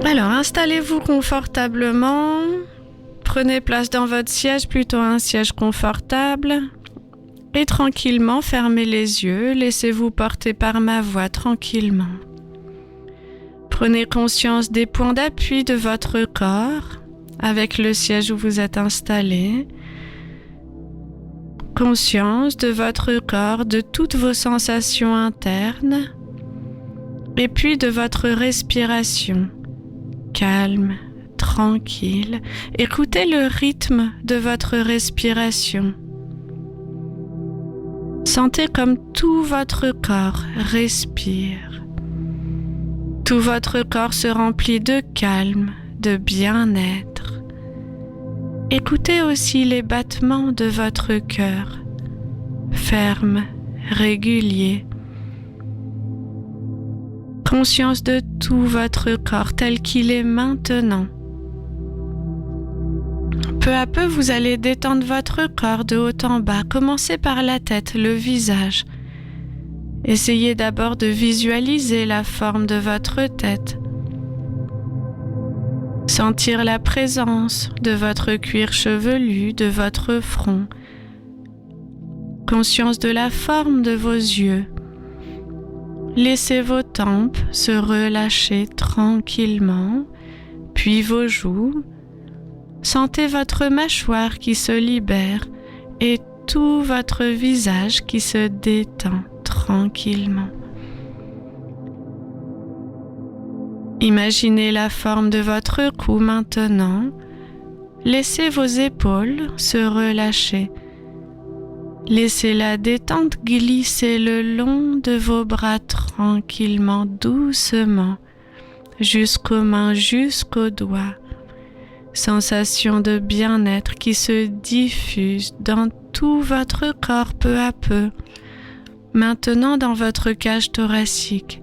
Alors, installez-vous confortablement. Prenez place dans votre siège, plutôt un siège confortable. Et tranquillement, fermez les yeux. Laissez-vous porter par ma voix tranquillement. Prenez conscience des points d'appui de votre corps avec le siège où vous êtes installé. Conscience de votre corps, de toutes vos sensations internes. Et puis de votre respiration. Calme, tranquille. Écoutez le rythme de votre respiration. Sentez comme tout votre corps respire. Tout votre corps se remplit de calme, de bien-être. Écoutez aussi les battements de votre cœur, fermes, réguliers. Conscience de tout votre corps tel qu'il est maintenant. Peu à peu, vous allez détendre votre corps de haut en bas. Commencez par la tête, le visage. Essayez d'abord de visualiser la forme de votre tête. Sentir la présence de votre cuir chevelu, de votre front. Conscience de la forme de vos yeux. Laissez vos tempes se relâcher tranquillement, puis vos joues. Sentez votre mâchoire qui se libère et tout votre visage qui se détend tranquillement. Imaginez la forme de votre cou maintenant. Laissez vos épaules se relâcher. Laissez la détente glisser le long de vos bras tranquillement, doucement, jusqu'aux mains, jusqu'aux doigts. Sensation de bien-être qui se diffuse dans tout votre corps peu à peu. Maintenant dans votre cage thoracique.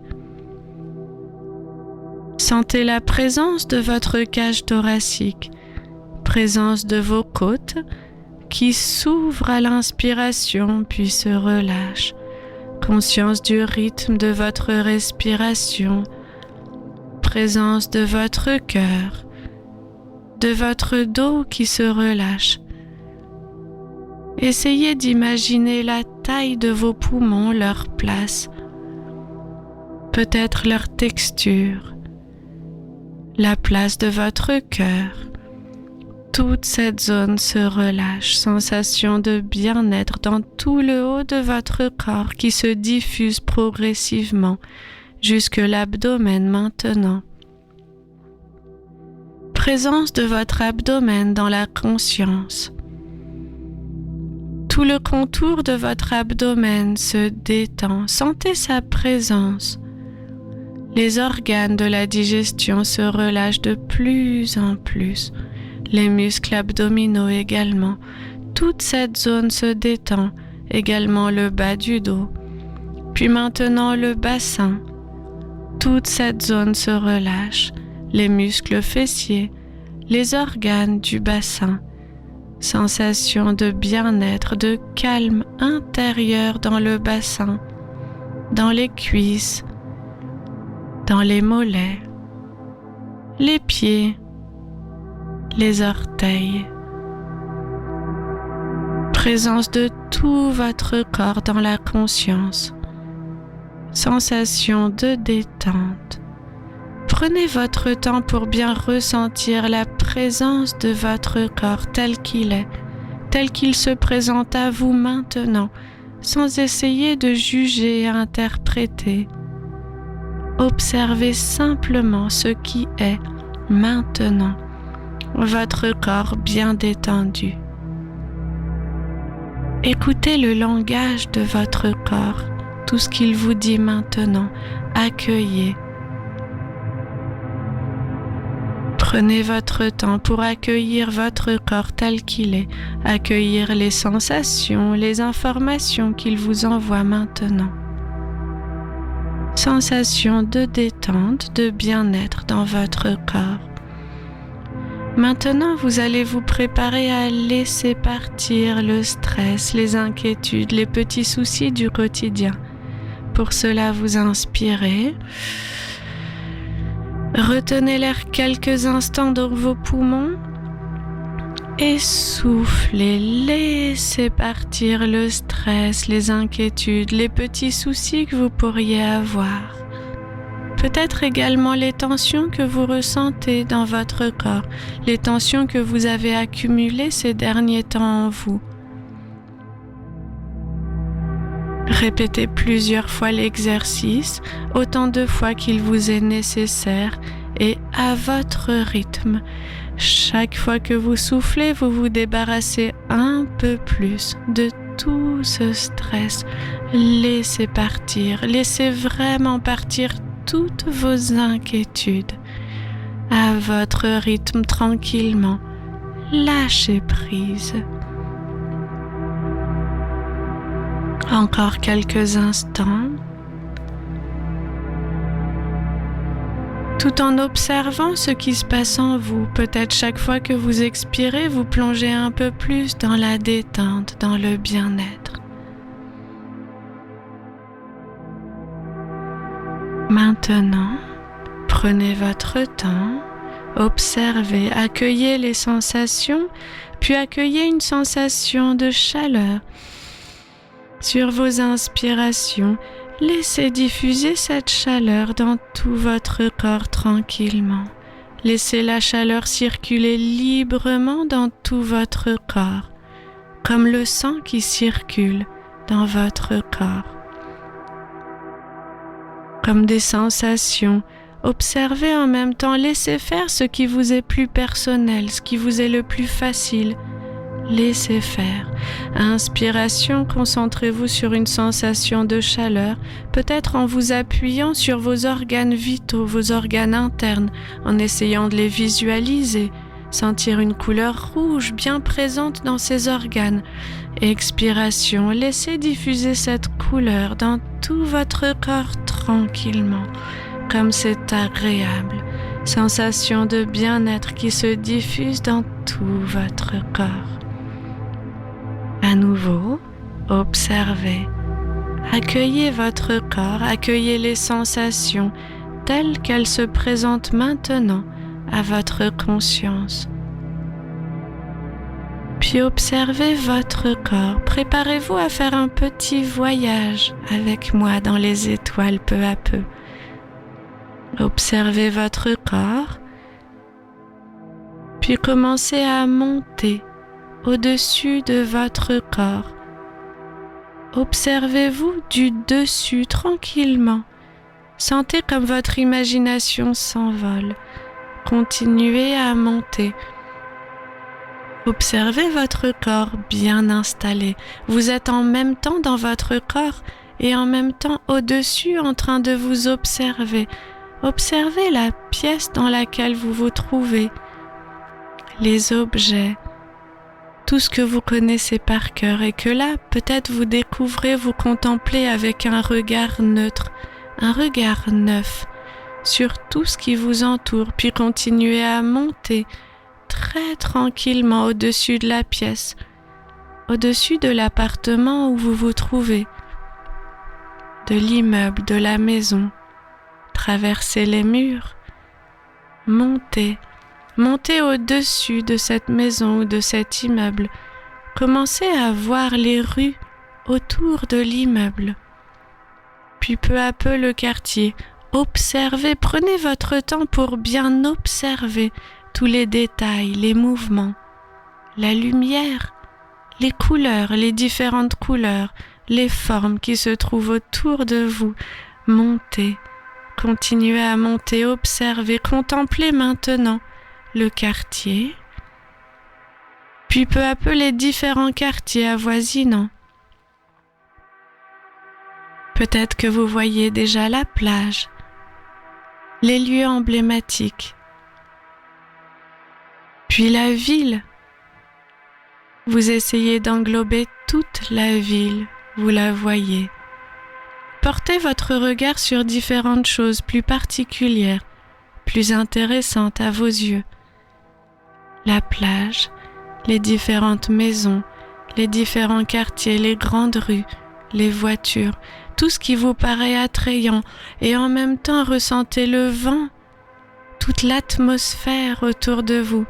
Sentez la présence de votre cage thoracique, présence de vos côtes qui s'ouvrent à l'inspiration puis se relâchent. Conscience du rythme de votre respiration, présence de votre cœur, de votre dos qui se relâche. Essayez d'imaginer la taille de vos poumons, leur place, peut-être leur texture, la place de votre cœur. Toute cette zone se relâche, sensation de bien-être dans tout le haut de votre corps qui se diffuse progressivement jusque l'abdomen maintenant. Présence de votre abdomen dans la conscience. Tout le contour de votre abdomen se détend, sentez sa présence. Les organes de la digestion se relâchent de plus en plus. Les muscles abdominaux également. Toute cette zone se détend, également le bas du dos. Puis maintenant le bassin. Toute cette zone se relâche. Les muscles fessiers, les organes du bassin. Sensation de bien-être, de calme intérieur dans le bassin, dans les cuisses, dans les mollets, les pieds, les orteils. Présence de tout votre corps dans la conscience. Sensation de détente. Prenez votre temps pour bien ressentir la présence de votre corps tel qu'il est, tel qu'il se présente à vous maintenant, sans essayer de juger et interpréter. Observez simplement ce qui est maintenant, votre corps bien détendu. Écoutez le langage de votre corps, tout ce qu'il vous dit maintenant, accueillez. Prenez votre temps pour accueillir votre corps tel qu'il est, accueillir les sensations, les informations qu'il vous envoie maintenant. Sensation de détente, de bien-être dans votre corps. Maintenant, vous allez vous préparer à laisser partir le stress, les inquiétudes, les petits soucis du quotidien. Pour cela, vous inspirez. Retenez l'air quelques instants dans vos poumons et soufflez, laissez partir le stress, les inquiétudes, les petits soucis que vous pourriez avoir. Peut-être également les tensions que vous ressentez dans votre corps, les tensions que vous avez accumulées ces derniers temps en vous. Répétez plusieurs fois l'exercice, autant de fois qu'il vous est nécessaire et à votre rythme. Chaque fois que vous soufflez, vous vous débarrassez un peu plus de tout ce stress. Laissez partir, laissez vraiment partir toutes vos inquiétudes. À votre rythme tranquillement, lâchez prise. Encore quelques instants, tout en observant ce qui se passe en vous. Peut-être chaque fois que vous expirez, vous plongez un peu plus dans la détente, dans le bien-être. Maintenant, prenez votre temps, observez, accueillez les sensations, puis accueillez une sensation de chaleur. Sur vos inspirations, laissez diffuser cette chaleur dans tout votre corps tranquillement. Laissez la chaleur circuler librement dans tout votre corps, comme le sang qui circule dans votre corps. Comme des sensations, observez en même temps, laissez faire ce qui vous est plus personnel, ce qui vous est le plus facile. Laissez faire. Inspiration, concentrez-vous sur une sensation de chaleur, peut-être en vous appuyant sur vos organes vitaux, vos organes internes, en essayant de les visualiser, sentir une couleur rouge bien présente dans ces organes. Expiration, laissez diffuser cette couleur dans tout votre corps tranquillement, comme c'est agréable. Sensation de bien-être qui se diffuse dans tout votre corps. À nouveau, observez, accueillez votre corps, accueillez les sensations telles qu'elles se présentent maintenant à votre conscience. Puis observez votre corps, préparez-vous à faire un petit voyage avec moi dans les étoiles peu à peu. Observez votre corps, puis commencez à monter au-dessus de votre corps. Observez-vous du dessus tranquillement. Sentez comme votre imagination s'envole. Continuez à monter. Observez votre corps bien installé. Vous êtes en même temps dans votre corps et en même temps au-dessus en train de vous observer. Observez la pièce dans laquelle vous vous trouvez, les objets, tout ce que vous connaissez par cœur et que là, peut-être vous découvrez, vous contemplez avec un regard neutre, un regard neuf sur tout ce qui vous entoure, puis continuez à monter très tranquillement au-dessus de la pièce, au-dessus de l'appartement où vous vous trouvez, de l'immeuble, de la maison. Traversez les murs, montez au-dessus de cette maison ou de cet immeuble. Commencez à voir les rues autour de l'immeuble. Puis peu à peu le quartier. Observez, prenez votre temps pour bien observer tous les détails, les mouvements, la lumière, les couleurs, les différentes couleurs, les formes qui se trouvent autour de vous. Montez, continuez à monter, observez, contemplez maintenant le quartier, puis peu à peu les différents quartiers avoisinants. Peut-être que vous voyez déjà la plage, les lieux emblématiques, puis la ville. Vous essayez d'englober toute la ville, vous la voyez. Portez votre regard sur différentes choses plus particulières, plus intéressantes à vos yeux. La plage, les différentes maisons, les différents quartiers, les grandes rues, les voitures, tout ce qui vous paraît attrayant et en même temps ressentez le vent toute l'atmosphère autour de vous,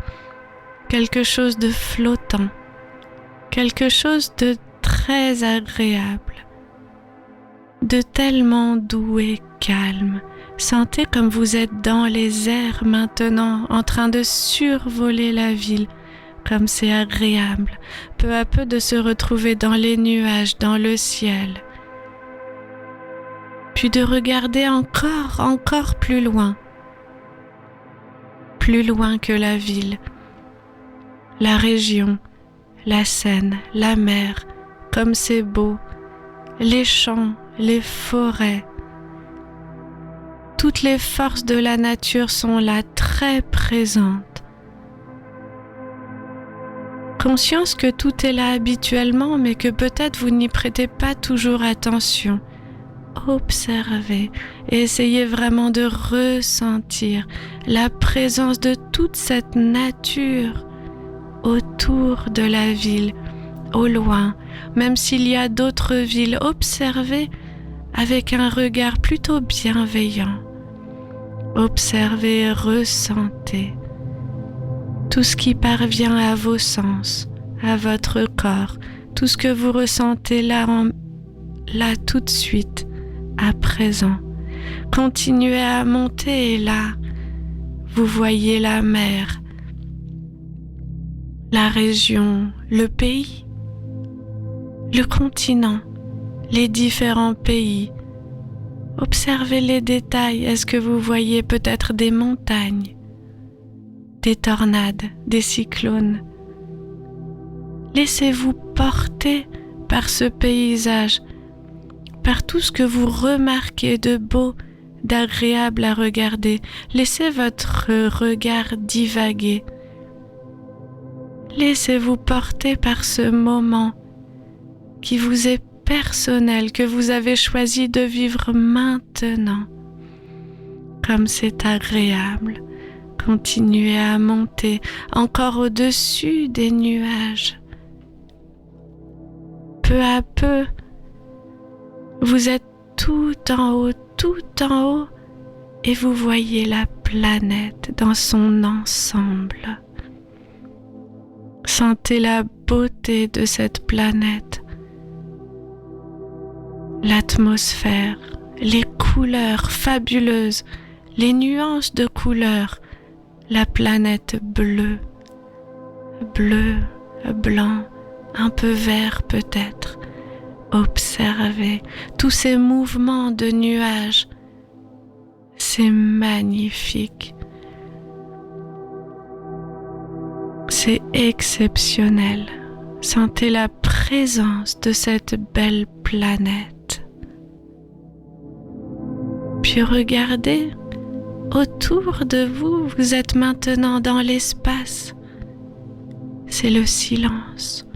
quelque chose de flottant, quelque chose de très agréable, de tellement doux et calme. Sentez comme vous êtes dans les airs maintenant, en train de survoler la ville, comme c'est agréable, peu à peu de se retrouver dans les nuages, dans le ciel. Puis de regarder encore plus loin que la ville, la région, la Seine, la mer, comme c'est beau, les champs, les forêts. Toutes les forces de la nature sont là, très présentes. Conscience que tout est là habituellement, mais que peut-être vous n'y prêtez pas toujours attention. Observez et essayez vraiment de ressentir la présence de toute cette nature autour de la ville, au loin, même s'il y a d'autres villes. Observez avec un regard plutôt bienveillant. Observez et ressentez tout ce qui parvient à vos sens, à votre corps, tout ce que vous ressentez là tout de suite, à présent. Continuez à monter et là, vous voyez la mer, la région, le pays, le continent, les différents pays. Observez les détails. Est-ce que vous voyez peut-être des montagnes, des tornades, des cyclones? Laissez-vous porter par ce paysage, par tout ce que vous remarquez de beau, d'agréable à regarder. Laissez votre regard divaguer. Laissez-vous porter par ce moment qui vous est personnel, que vous avez choisi de vivre maintenant. Comme c'est agréable, continuez à monter encore au-dessus des nuages. Peu à peu, vous êtes tout en haut, et vous voyez la planète dans son ensemble. Sentez la beauté de cette planète. L'atmosphère, les couleurs fabuleuses, les nuances de couleurs, la planète bleue, blanc, un peu vert peut-être. Observez tous ces mouvements de nuages, c'est magnifique, c'est exceptionnel. Sentez la présence de cette belle planète. Puis regardez autour de vous, vous êtes maintenant dans l'espace. C'est le silence.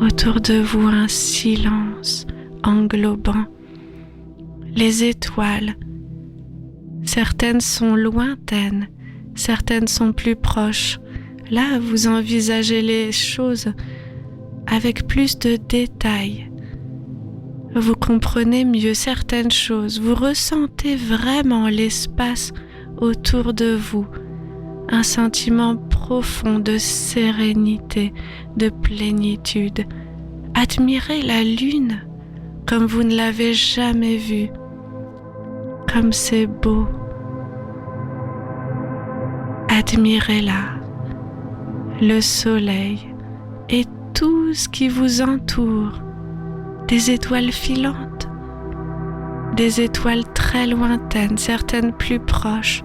Autour de vous, un silence englobant. Les étoiles, certaines sont lointaines, certaines sont plus proches. Là, vous envisagez les choses avec plus de détails. Vous comprenez mieux certaines choses, vous ressentez vraiment l'espace autour de vous, un sentiment profond de sérénité, de plénitude. Admirez la lune comme vous ne l'avez jamais vue, comme c'est beau. Admirez-la, le soleil et tout ce qui vous entoure, des étoiles filantes, des étoiles très lointaines, certaines plus proches,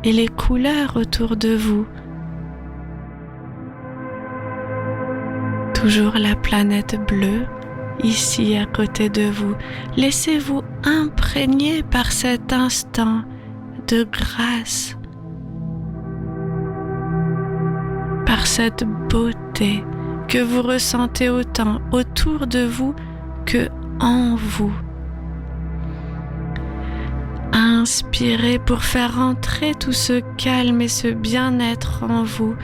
et les couleurs autour de vous. Toujours la planète bleue, ici à côté de vous. Laissez-vous imprégner par cet instant de grâce, par cette beauté que vous ressentez autant autour de vous que en vous. Inspirez pour faire entrer tout ce calme et ce bien-être en vous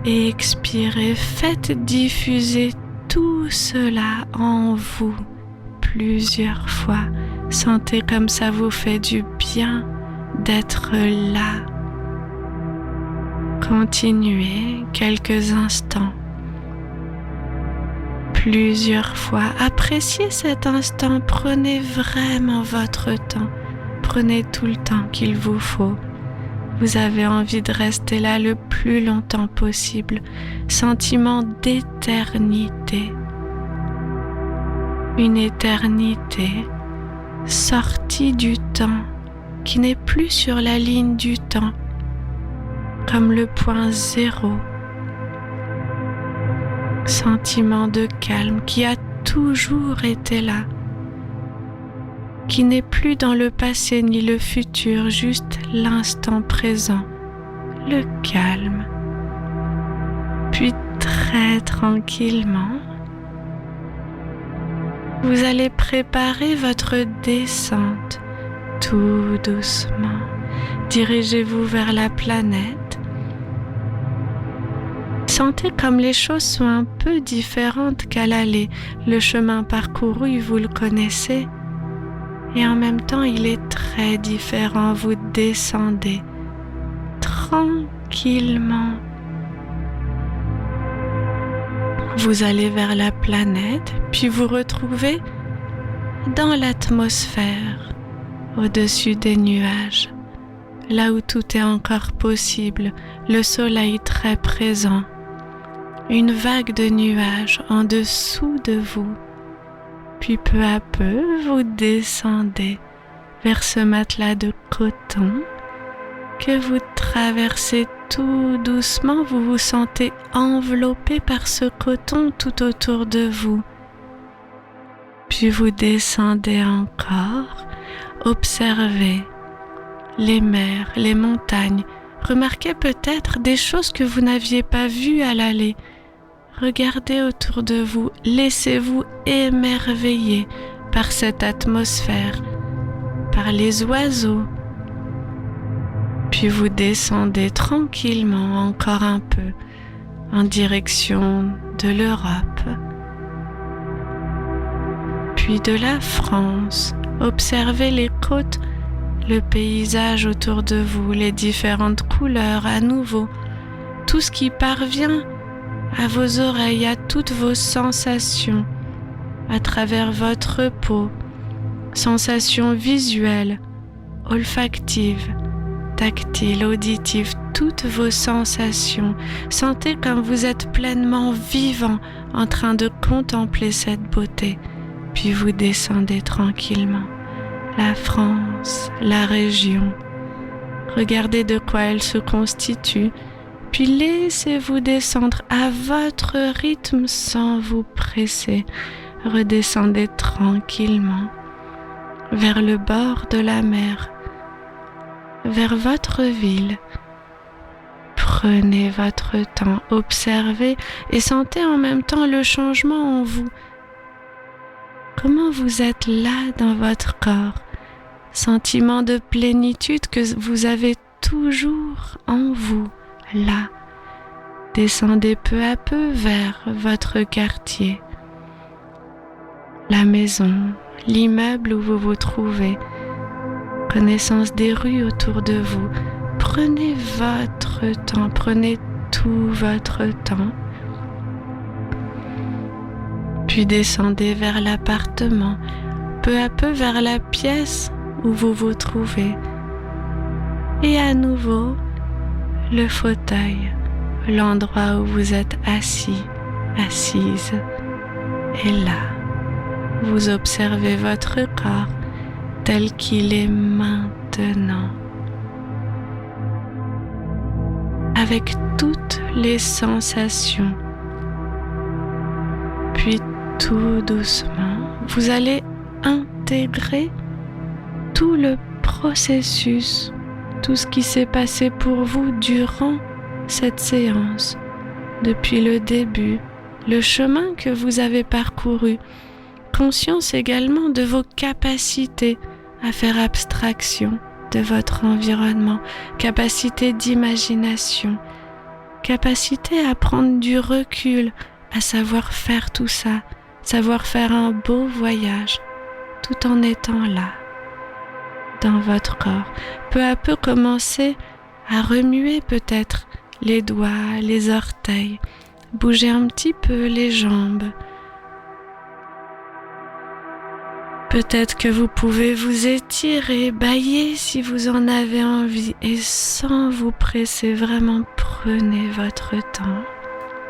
et expirez, faites diffuser tout cela en vous plusieurs fois. Sentez comme ça vous fait du bien d'être là. Continuez quelques instants. Plusieurs fois. Appréciez cet instant. Prenez vraiment votre temps. Prenez tout le temps qu'il vous faut. Vous avez envie de rester là le plus longtemps possible. Sentiment d'éternité. Une éternité sortie du temps, qui n'est plus sur la ligne du temps, comme le point zéro. Sentiment de calme qui a toujours été là, qui n'est plus dans le passé ni le futur, juste l'instant présent, le calme. Puis très tranquillement, vous allez préparer votre descente tout doucement. Dirigez-vous vers la planète. Sentez comme les choses sont un peu différentes qu'à l'aller. Le chemin parcouru, vous le connaissez. Et en même temps, il est très différent. Vous descendez tranquillement. Vous allez vers la planète, puis vous retrouvez dans l'atmosphère, au-dessus des nuages, là où tout est encore possible, le soleil très présent. Une vague de nuages en dessous de vous, puis peu à peu vous descendez vers ce matelas de coton que vous traversez tout doucement. Vous vous sentez enveloppé par ce coton tout autour de vous, puis vous descendez encore. Observez les mers, les montagnes. Remarquez peut-être des choses que vous n'aviez pas vues à l'aller. Regardez autour de vous, laissez-vous émerveiller par cette atmosphère, par les oiseaux. Puis vous descendez tranquillement encore un peu en direction de l'Europe, puis de la France. Observez les côtes, le paysage autour de vous, les différentes couleurs à nouveau, tout ce qui parvient à vos oreilles, à toutes vos sensations, à travers votre peau, sensations visuelles, olfactives, tactiles, auditives, toutes vos sensations. Sentez comme vous êtes pleinement vivant en train de contempler cette beauté, puis vous descendez tranquillement. La France, la région, regardez de quoi elle se constitue, puis laissez-vous descendre à votre rythme sans vous presser. Redescendez tranquillement vers le bord de la mer, vers votre ville. Prenez votre temps, observez et sentez en même temps le changement en vous. Comment vous êtes là dans votre corps, sentiment de plénitude que vous avez toujours en vous, là. Descendez peu à peu vers votre quartier, la maison, l'immeuble où vous vous trouvez, connaissance des rues autour de vous. Prenez votre temps, prenez tout votre temps. Puis descendez vers l'appartement, peu à peu vers la pièce où vous vous trouvez. Et à nouveau, le fauteuil, l'endroit où vous êtes assis, assise. Et là, vous observez votre corps tel qu'il est maintenant, avec toutes les sensations. Puis tout doucement, vous allez intégrer tout le processus, tout ce qui s'est passé pour vous durant cette séance, depuis le début, le chemin que vous avez parcouru. Conscience également de vos capacités à faire abstraction de votre environnement, capacité d'imagination, capacité à prendre du recul, à savoir faire tout ça, savoir faire un beau voyage tout en étant là, dans votre corps. Peu à peu, commencez à remuer peut-être les doigts, les orteils, bouger un petit peu les jambes. Peut-être que vous pouvez vous étirer, bâiller si vous en avez envie et sans vous presser, vraiment prenez votre temps.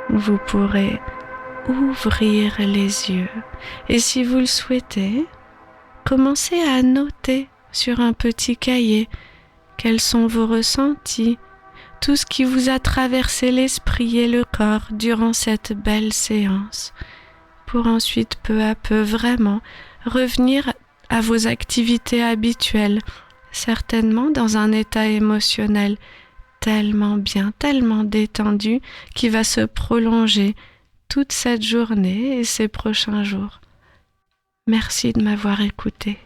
Vous pourrez ouvrir les yeux et si vous le souhaitez, commencez à noter sur un petit cahier quels sont vos ressentis, tout ce qui vous a traversé l'esprit et le corps durant cette belle séance, pour ensuite peu à peu vraiment revenir à vos activités habituelles, certainement dans un état émotionnel tellement bien, tellement détendu, qui va se prolonger toute cette journée et ces prochains jours. Merci de m'avoir écouté.